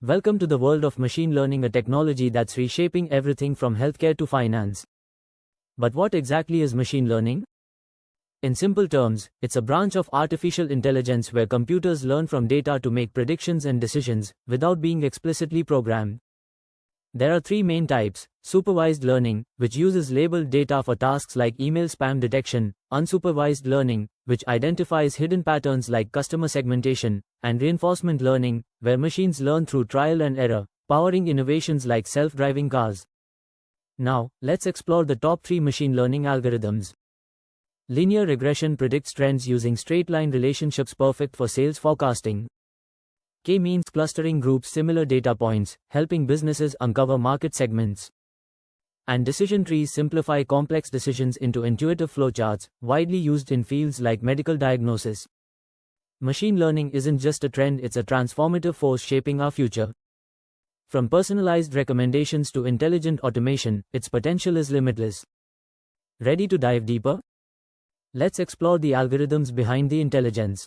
Welcome to the world of machine learning, a technology that's reshaping everything from healthcare to finance. But what exactly is machine learning? In simple terms, it's a branch of artificial intelligence where computers learn from data to make predictions and decisions, without being explicitly programmed. There are three main types: supervised learning, which uses labeled data for tasks like email spam detection; unsupervised learning, which identifies hidden patterns like customer segmentation; and reinforcement learning, where machines learn through trial and error, powering innovations like self-driving cars. Now, let's explore the top 3 machine learning algorithms. Linear regression predicts trends using straight-line relationships, perfect for sales forecasting. K-means clustering groups similar data points, helping businesses uncover market segments. And decision trees simplify complex decisions into intuitive flowcharts, widely used in fields like medical diagnosis. Machine learning isn't just a trend, it's a transformative force shaping our future. From personalized recommendations to intelligent automation, its potential is limitless. Ready to dive deeper? Let's explore the algorithms behind the intelligence.